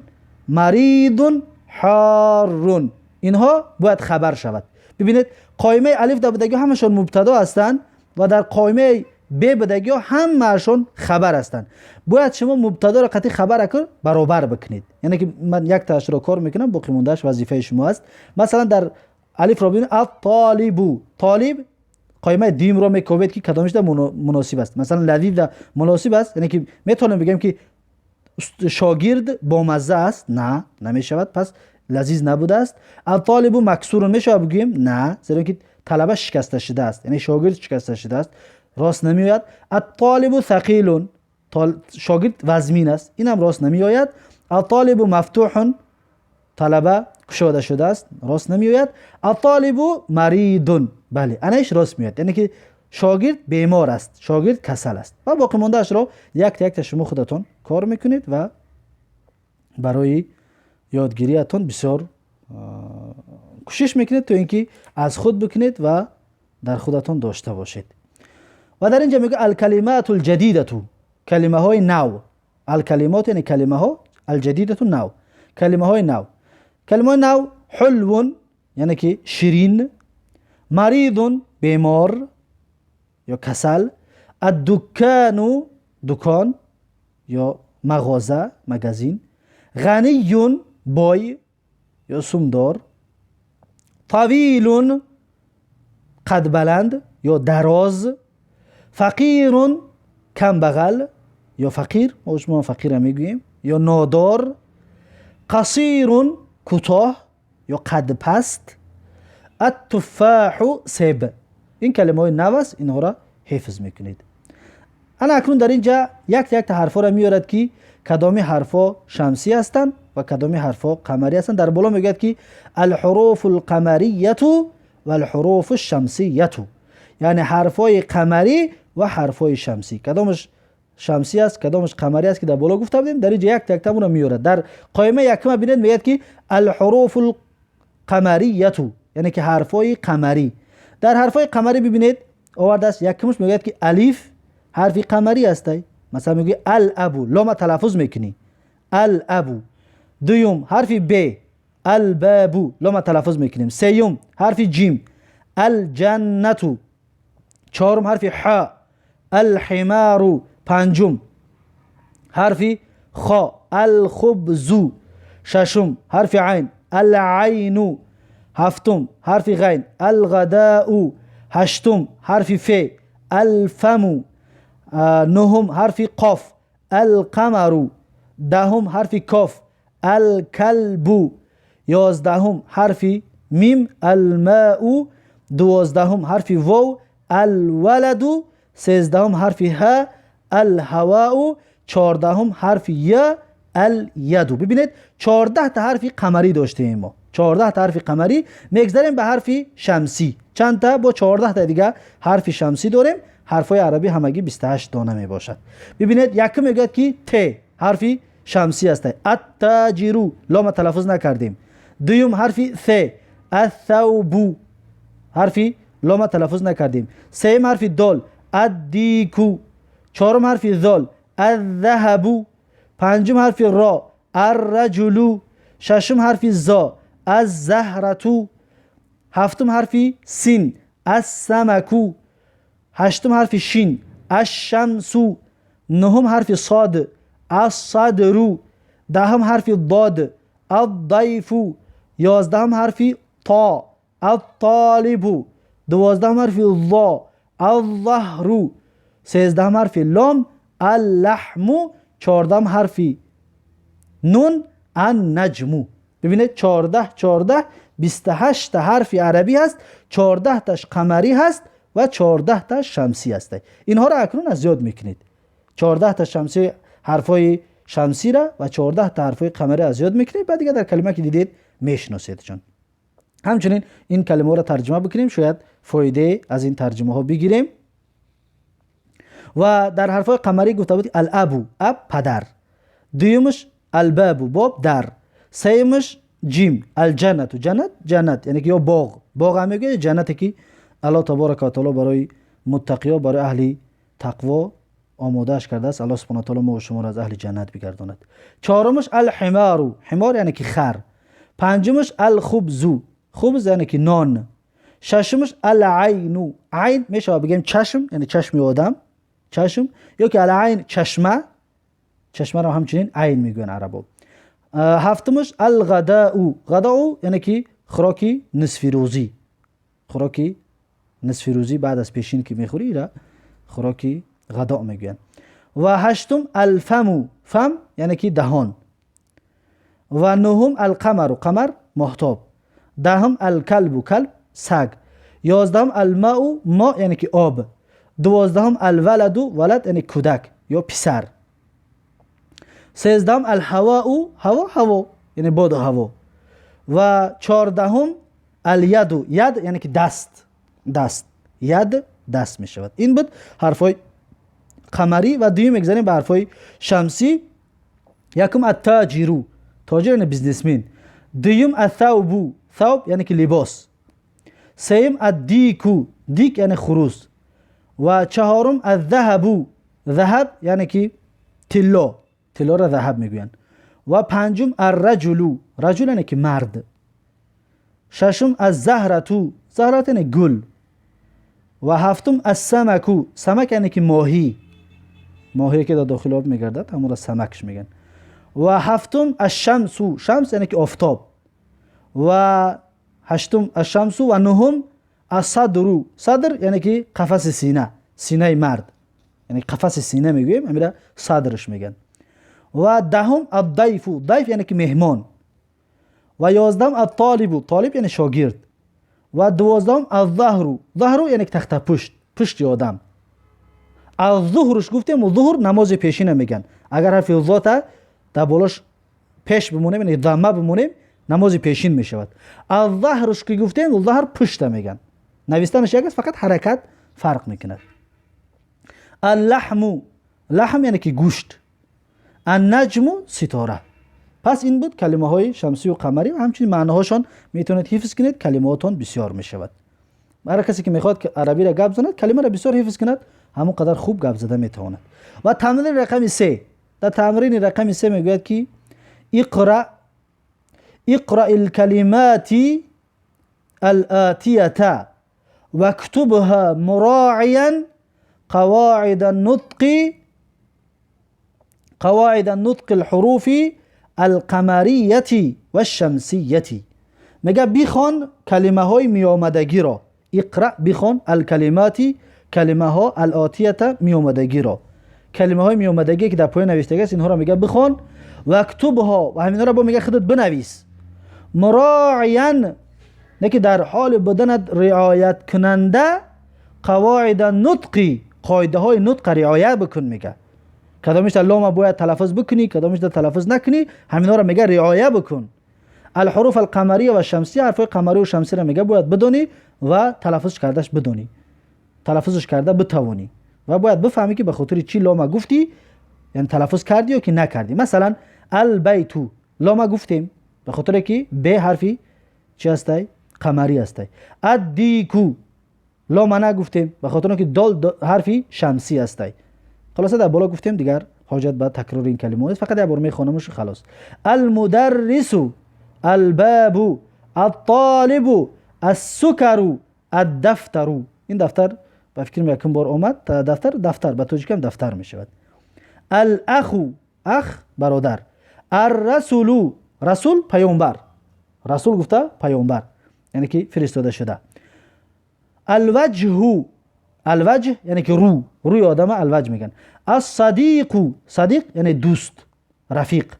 مريض، حار، اینها باید خبر شود. ببینید قائمه الف در بدگی همشون مبتدا هستند و در قائمه ب بدگی همشون خبر هستند. باید شما مبتدا را قطعی خبر برابر بکنید. یعنی که من یک تاش را کار میکنم، باقی موندهش وظیفه شما است. مثلا در الف را ببینید الطالب، طالب قائمه دیم را میکوبید که کدامش در مناسب است. مثلا لذیذ مناسب است، یعنی که میتونم بگم که شاگرد با مزه است، نه نمیشود، پس لذیذ نبوده است. الطالب مکسور میشه بگیم نه، زیرا که طلبه شکسته شده است، یعنی شاگرد شکسته شده است، راست نمیآید. الطالب ثقیل، شاگرد وزمین است، اینم راست نمیآید. الطالب مفتوح، طلبه گشوده شده است، راست نمیآید. الطالب مریض، بله انش راست میاد، یعنی که شاگرد بیمار است، شاگرد کسل است. و باقی مانده اش را یک تا شما خودتون کار میکنید و برای یادگیریتون بسیار کوشش میکنید تا اینکه از خود بکنید و در خودتون داشته باشید. و در اینجا میگه الکلمات الجدیده، کلمه های نو. الکلمات یعنی کلمه ها، الجدیده نو، کلمه های نو. کلمه های نو حلو یعنی که شیرین، مریض بیمار یا کسل، الدکان دکان یا مغازه مگزین، غنی بای یا سومدار، طویل قد بلند یا دراز، فقیر کم بغل یا فقیر، ما فقیر میگوییم، یا نادار، قصیر کوتاه یا قد پست، التفاح سیب. این کلمه های نو است، اینها را حفظ میکنید. انا اکنون در اینجا یک تا حرفا را میارد که کدامی حرفا شمسی هستند و کدامی حرفا قمری هستند. در بالا میگه که الحروف القمریه و الحروف الشمسیه، یعنی حرفای قمری و حرفای شمسی. کدامش شمسی است کدامش قمری است که در بالا گفته بودیم، در اینجا یک تا را میارد. در قائمه یکم ببینید میگه که الحروف القمریه، یعنی که حرفای قمری. در حرفای قمری ببینید آورده است، یکمش میگه که الف حرف قمری است، مثلا میگه الابو، لام تلفظ میکنی الابو. دوم حرف ب البابو، لام تلفظ میکنیم. سوم حرف جیم الجنتو. چهارم حرف ح الحمارو. پنجم حرف خ الخبزو. ششم حرف عین العینو. هفتم حرف غین الغداء. هشتم حرف ف الفم. نهم حرف قاف القمر. دهم حرف کاف الکلب. یازدهم حرف میم الماء. دوازدهم حرف واو الولد. سیزدهم حرف ه الهواء. چهاردهم حرف ی الید. ببینید 14 تا حرف قمری داشتیم ما، 14 تا حرف قمری. میگذاریم به حرف شمسی. چند تا؟ با 14 تا دیگه حرف شمسی داریم. حرفای عربی همگی 28 دانه می باشد. ببینید یکم میگه که ت حرف شمسی است، التاجرو، لام تلفظ نکردیم. دوم حرف ث الثوب، حرف لام تلفظ نکردیم. سوم حرف دال الدیکو. چهارم حرف ذال الذهب. پنجم حرف را الرجل. ششم حرف زا الزهرة. هفتم حرف سین السمک. هشتم حرف شین الشمس. نهم حرف صاد الصدر. دهم حرف ضاد الضیف. یازدهم حرف طا الطالب. دوازدهم حرف ضا الظهر. سیزدهم حرف لام اللحم. چهاردهم حرف نون النجم. ببینید 14 28 تا حرف عربی هست، 14 تاش قمری هست و 14 تا شمسی است. اینها را اکنون از یاد میکنید. 14 تا شمسی حرفای شمسی را و 14 تا حرفای قمری از یاد میکنید. بعد دیگه در کلمه که دیدید میشناسید چون. همچنین این کلمه را ترجمه بکنیم، شاید فایده از این ترجمه ها بگیریم. و در حرفای قمری گفته بود الابو، اب پدر. دویمش البابو، باب در. سیمش جیم الجنت، جنت جنت یعنی که یا باغ، باغ هم میگه جنتی که الله تبارک و تعالی برای متقیا، برای اهل تقوا آمادهش کرده است. الله سبحانه و تعالی ما و شما را از اهل جنت بگرداند. چهارمش الحمارو، حمار یعنی که خر. پنجمش الخبزو، خبز یعنی که نان. ششمش العینو، عین میشه بگیم چشم یعنی چشم آدم، چشم، یا که العین چشمه، چشمه را همچنین عین میگن عربا. هفتمش الغداء، غداء یعنی که خوراکی نصف روزی، خوراکی نصف روزی بعد از پیشین که میخوری را خوراکی غداء میگن. و هشتم الفمو، فم یعنی که دهان. و نهم القمر، قمر ماهتاب. دهم الکلب، کلب سگ. یازدهم الماء، ماء یعنی که آب. دوازدهم الولد، ولد یعنی کودک یا پسر. سیزدهم الهواء، هوا هوا یعنی باد و هوا. و چهاردهم الید، ید یعنی که دست، دست، ید دست می شود. این بود حرفای قمری. و دویم میگذاریم به حرفای شمسی. یکم التاجرو، تاجر یعنی بیزنسمن. دویم الثوب، ثوب یعنی که لباس. سیم الدیکو، دیک یعنی خروس. و چهارم الذهب، ذهب یعنی که طلا، طلا را ذهب میگوین. و پنجم الرجل، رجل یعنی که مرد. ششم الزهرة، زهرة یعنی گل. و هفتم السمک، سمک یعنی که ماهی، ماهی که در داخل آب میگردد همون را سمکش میگن. و هفتم الشمس، شمس یعنی که آفتاب. و هشتم الشمس. و نهم الصدر، صدر یعنی که قفس سینه، سینه مرد یعنی قفس سینه میگویم، همین صدرش میگن. و دهم الضیف، ضیف یعنی که مهمان. و یازدهم الطالب، طالب یعنی شاگرد. و دوازدهم الظهر، ظهر یعنی که تخت پشت، پشت آدم. الظهرش گفتیم، ظهر نماز پیشینه میگن. اگر حرف ذات در بالاش پیش بمونه یعنی ضمه بمونه نماز پیشین میشود. الظهرش که گفتیم ظهر پشت میگن، نوشتنش یک است فقط حرکت فرق میکند. اللحم، لحم یعنی که گوشت. النجم، ستاره. پس این بود کلمه های شمسی و قمری و همچنین معناهاشان میتونید حفظ کنید. کلماتون بسیار میشود. برای کسی که میخواد که عربی را گپ زند کلمه را بسیار حفظ کند، همون قدر خوب گپ زده میتواند. و تمرین رقم 3، در تمرین رقم 3 میگوید که اقرأ الكلمات الآتية واكتبها مراعيا قواعد النطق الحروف القمریه و الشمسیه. میگه بخوان کلمه های می آمدگی را. اقرأ، بخوان الکلماتی، کلمه ها الآتیه می آمدگی را، کلمه های می آمدگی که در پایین نوشته است اینها را میگه بخوان. و اکتبها، و همین را با میگه خودت بنویس. مراعیا، نه که در حال بدنت رعایت کننده قواعد النطق، قاعده های نطق رعایت بکن. میگه کدامش لام باید تلفظ بکنی، کدامش تلفظ نکنی، همینا را میگه رعایت بکن. الحروف القمریه و شمسیه، حرفای قمری و شمسی را میگه باید بدونی و تلفظ کردش بدونی، تلفظش کرده بتوانی و باید بفهمی که به خاطر چی لام گفتی، یعنی تلفظ کردی یا که نکردی. مثلا البیتو، لام گفتیم به خاطر که به حرفی چی هستی؟ قمری هستی. الدیکو، لام نگفتیم به خاطر که دال حرفی شمسی هستی. خلاصه در بالا گفتیم، دیگر حاجت به تکرار این کلمات نیست، فقط یک بار میخوانمش خلاص. المدرس، الباب، الطالب، السکر، الدفتر. این دفتر به فکر یکم بار اومد، دفتر به توجیه کم دفتر میشود. الاخو، اخ برادر. الرسول، رسول پیامبر، رسول گفته پیامبر یعنی که فرستاده شده. الوجه، الوجه یعنی که روی آدم الوجه میگن. الصدیق، صدیق یعنی دوست، رفیق.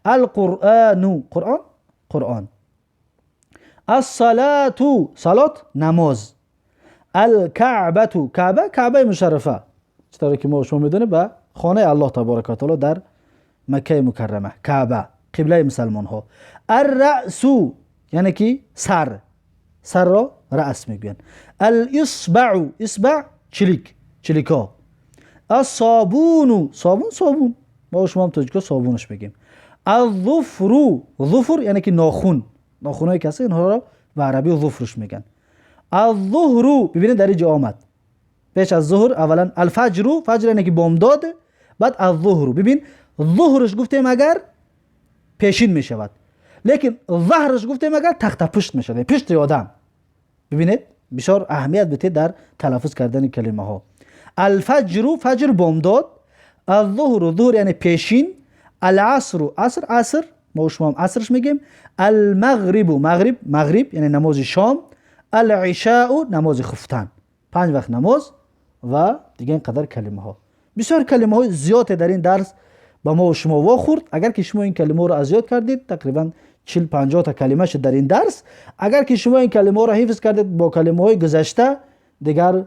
القرآن، قرآن. الصلاة صلات نماز. الکعبه کعبه مشرفه، چطوری که ما شما میدونیم به خانه الله تبارک و تعالی در مکه مکرمه، کعبه قبله مسلمان ها. الرأس یعنی که سر را رأس میگوین. اصبع چلیکا. الصابون صابون ما شما هم تاجیکا صابونش میگیم. الظفر یعنی که ناخونای کسی، اینها را به عربی ظفرش میگن. الظهر ببینید در اینجا آمد پیش از ظهر اولا فجر یعنی که بامداد، بعد الظهر. ببین ظهرش گفتیم اگر پیشین میشود، لیکن ظهرش گفتیم اگر تخت پشت میشود، پشت آدم. ببینید بسیار اهمیت بده در تلفظ کردن کلمه ها. فجر بامداد. الظهر یعنی پیشین. العصر ما شما هم عصرش میگیم. مغرب یعنی نماز شام. العشاء نماز خفتن، 5 وقت نماز و دیگه اینقدر کلمه ها. بسیار کلمه های زیاد در این درس با ما و شما واخورد. اگر که شما این کلمه رو از یاد کردید تقریبا 40-50 تا کلمه شد در این درس. اگر که شما این کلمه رو حفظ کردید با کلمه های گذشته دیگر،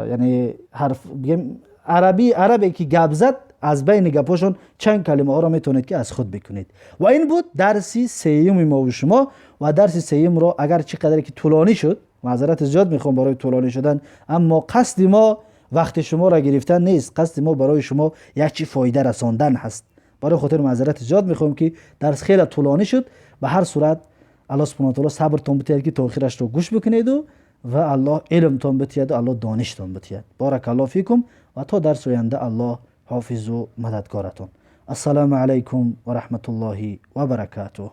یعنی حرف بگیم عربی که گپ زد از بین گپاشون چند کلمه ها را میتونید که از خود بکنید. و این بود درسی سیوم ما و شما. و درس سیوم رو اگر چقدر که طولانی شد، معذرت زیاد میخوام برای طولانی شدن، اما قصد ما وقت شما را گرفتن نیست، قصد ما برای شما یک چی فایده رساندن هست. برای خاطر معذرت زیاد میخوام که درس خیلی طولانی شد. به هر صورت الله سبحانه و تعالی صبرتون بتید که تا آخرش رو گوش بکنید و الله علمتون بتید و الله دانشتون بتید. بارک الله فیکم و تا درس آینده الله حافظ و مددگارتون. السلام علیکم و رحمت الله و برکاته.